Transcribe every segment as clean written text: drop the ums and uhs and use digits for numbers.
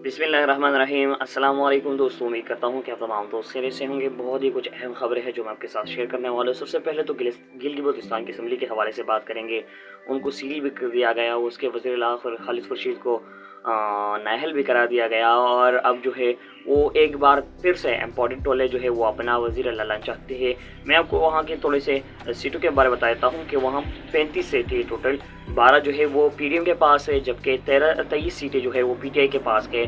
बिस्मिल्लाहिर्रहमानिर्रहीम। अस्सलाम वालेकुम दोस्तों, उम्मीद करता हूँ कि आप तमाम दोस्त खैरियत से होंगे। बहुत ही कुछ अहम खबरें हैं जो मैं आपके साथ शेयर करने वाला हूँ। सबसे पहले तो गिलगित-बल्तिस्तान की असम्बली के हवाले से बात करेंगे। उनको सील भी कर दिया गया, उसके वज़ीर आख़िर खालिद खुर्शीद को नाअहल भी करा दिया गया और अब जो है वो एक बार फिर से इम्पोर्टेंट टोले जो है वो अपना वज़ीर लाना चाहते हैं। मैं आपको वहाँ के थोड़े से सीटों के बारे में बता देता हूँ कि वहाँ 35 सीटें टोटल, 12 जो है वो पीडीएम के पास है, जबकि 23 सीटें जो है वो पीटीआई के पास है।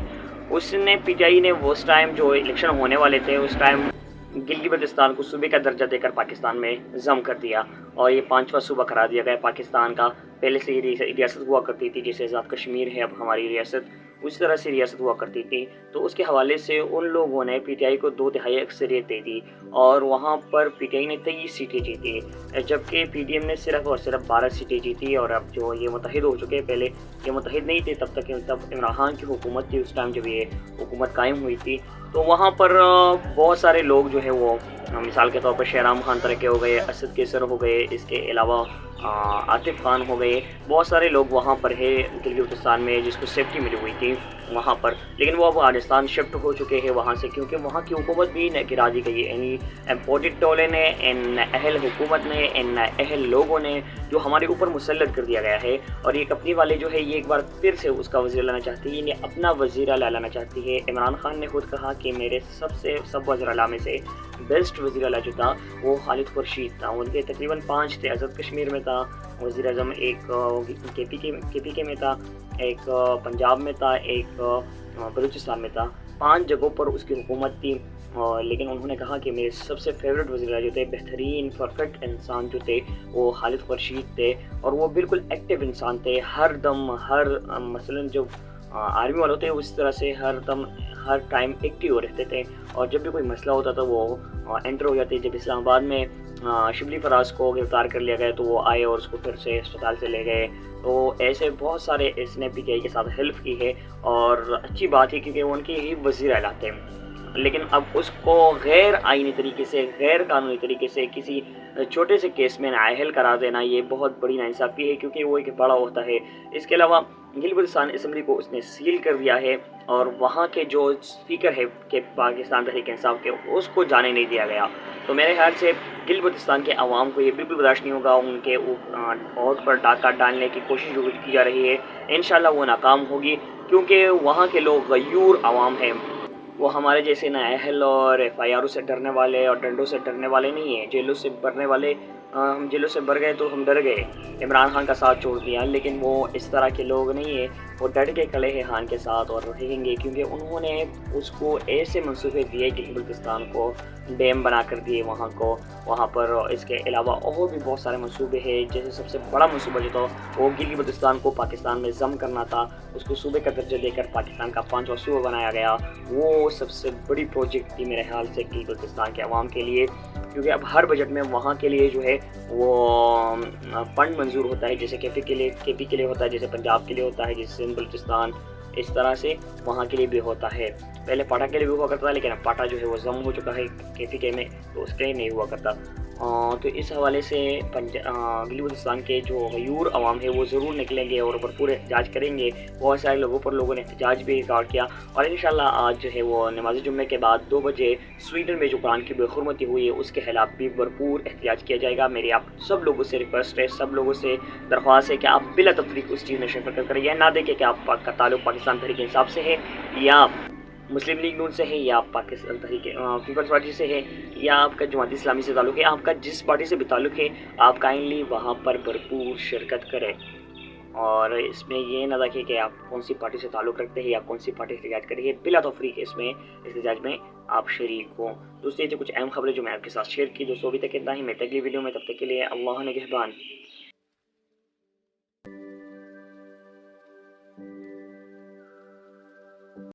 उसने पीटीआई ने उस टाइम जो इलेक्शन होने वाले थे उस टाइम गिलगित-बल्तिस्तान को सूबे का दर्जा देकर पाकिस्तान में ज़म कर दिया और ये 5वां सूबा करार दिया गया पाकिस्तान का। पहले से ही रियासत हुआ करती थी, जैसे आज़ाद कश्मीर है अब हमारी रियासत, उस तरह से रियासत हुआ करती थी। तो उसके हवाले से उन लोगों ने पीटीआई को 2/3 अक्सरियत दे दी और वहाँ पर पीटीआई ने 23 सीटें जीती, जबकि पीडीएम ने सिर्फ और सिर्फ 12 सीटें जीती। और अब जो ये मुत्तहिद हो चुके हैं, पहले ये मुत्तहिद नहीं थे तब तक, तब इमरान खान की हुकूमत थी उस टाइम जब ये हुकूमत कायम हुई थी। तो वहाँ पर बहुत सारे लोग जो है वो मिसाल के तौर पर शहराम खान तरके हो गए, असद केसर हो गए, इसके अलावा आतिफ खान हो गए, बहुत सारे लोग वहाँ पर है गिलगित-बल्तिस्तान में जिसको सेफ्टी मिली हुई थी वहाँ पर, लेकिन वो अब राजस्थान शिफ्ट हो चुके हैं वहाँ से, क्योंकि वहाँ की हुकूमत भी गिरा दी गई है। यानी इम्पोर्टेड टोले ने, इन अहल हुकूमत ने, इन अहल लोगों ने जो हमारे ऊपर मुसल्लत कर दिया गया है। और ये कंपनी वाले जो है ये एक बार फिर से उसका वज़ीर लाना चाहती है, ये अपना वज़ीर आला लाना चाहती है। इमरान खान ने खुद कहा कि मेरे सब वज़ीर आला में से बेस्ट वज़ीर आला जो था वो खालिद खुर्शीद था। उनके तकरीबन 5 थे, आज़ाद कश्मीर में था वज़ीर आज़म, एक केपीके में था, एक पंजाब में था, एक बलूचिस्तान में था। 5 जगहों पर उसकी हुकूमत थी। लेकिन उन्होंने कहा कि मेरे सबसे फेवरेट वज़ीर जो थे, बेहतरीन परफेक्ट इंसान जो थे वो खालिद खुर्शीद थे और वो बिल्कुल एक्टिव इंसान थे। हर दम मसलन जो आर्मी वाले थे उस तरह से हर टाइम एक्टिव रहते थे और जब भी कोई मसला होता था वो एंटर हो जाते। जब इस्लामाबाद में शिबली फराज को गिरफ्तार कर लिया गया तो वो आए और उसको फिर से अस्पताल से ले गए। तो ऐसे बहुत सारे इसने पीटीआई के साथ हेल्प की है और अच्छी बात है क्योंकि उनके ही वज़ीर आला थे। लेकिन अब उसको गैर आईनी तरीके से, गैर कानूनी तरीके से किसी छोटे से केस में नाअहल करार देना ये बहुत बड़ी नाइंसाफ़ी है, क्योंकि वो एक बड़ा होता है। इसके अलावा गिलगित-बल्तिस्तान असम्बली को उसने सील कर दिया है और वहाँ के जो स्पीकर है कि पाकिस्तान तहरीक इंसाफ के, उसको जाने नहीं दिया गया। तो मेरे ख्याल से गिलगित-बल्तिस्तान के अवाम को ये बिल्कुल बर्दाश्त नहीं होगा। उनके वोट पर डाका डालने की कोशिश जो की जा रही है इंशाल्लाह वो नाकाम होगी, क्योंकि वहाँ के लोग गयूर अवाम हैं। वो हमारे जैसे नाअहल और एफआईआरों से डरने वाले और डंडों से डरने वाले नहीं हैं, जेलों से भरने वाले। हम जेलों से भर गए तो हम डर गए, इमरान खान का साथ छोड़ दिया, लेकिन वो इस तरह के लोग नहीं हैं। वो डट के खड़े हैं खान के साथ और रहेंगे, क्योंकि उन्होंने उसको ऐसे मंसूबे दिए कि गिलगित-बल्तिस्तान को डैम बना कर दिए वहाँ पर। इसके अलावा और भी बहुत सारे मंसूबे हैं, जैसे सबसे बड़ा मंसूबा जो था वो गिलगित-बल्तिस्तान को पाकिस्तान में ज़म करना था, उसको सूबे का दर्जा देकर पाकिस्तान का 5वां सूबा बनाया गया। वो सबसे बड़ी प्रोजेक्ट थी मेरे ख्याल से गिलगित-बल्तिस्तान के अवाम के लिए, क्योंकि अब हर बजट में वहाँ के लिए जो है वो फंड मंजूर होता है, जैसे केपी के लिए होता है, जैसे पंजाब के लिए होता है, जैसे बलूचिस्तान, इस तरह से वहाँ के लिए भी होता है। पहले पाटा के लिए भी हुआ करता था, लेकिन अब पाटा जो है वो ज़म हो चुका है केपीके में, तो उसके लिए नहीं हुआ करता। तो इस हवाले से गिलगित-बल्तिस्तान के जो गयूर अवाम है वो ज़रूर निकलेंगे और भरपूर एहतजाज करेंगे। बहुत सारे लोगों ने एहतजाज भी रिकॉर्ड किया और इंशाल्लाह आज जो है वो नमाज़ जुम्मे के बाद 2 बजे स्वीडन में जो कुरान की बेहुरमती हुई है उसके खिलाफ भी भरपूर एहतजाज किया जाएगा। मेरी आप सब लोगों से रिक्वेस्ट है, सब लोगों से दरख्वास्त है कि आप बिला तफरीक उस चीज़ में शिरकत करें। यह ना देखें कि आपका ताल्लुक़ पाकिस्तान तहरीक इंसाफ से है या मुस्लिम लीग नून से है या आप पाकिस्तान तहरीक पीपल्स पार्टी से है या आपका जमात इस्लामी से ताल्लुक़ है, आपका जिस पार्टी से भी ताल्लुक़ है आप काइंडली वहाँ पर भरपूर शिरकत करें। और इसमें ये ना रखें कि आप कौन सी पार्टी से ताल्लुक़ रखते हैं या कौन सी पार्टी एहतजाज करेंगे, बिला तफरीक इसमें एहतजाज में आप शरीक हो। दोस्तों ये जो कुछ अहम खबरें जो मैं आपके साथ शेयर की दोस्तों, अभी तक इतना ही। मैं अगली वीडियो में, तब तक के लिए अल्लाह निगहबान।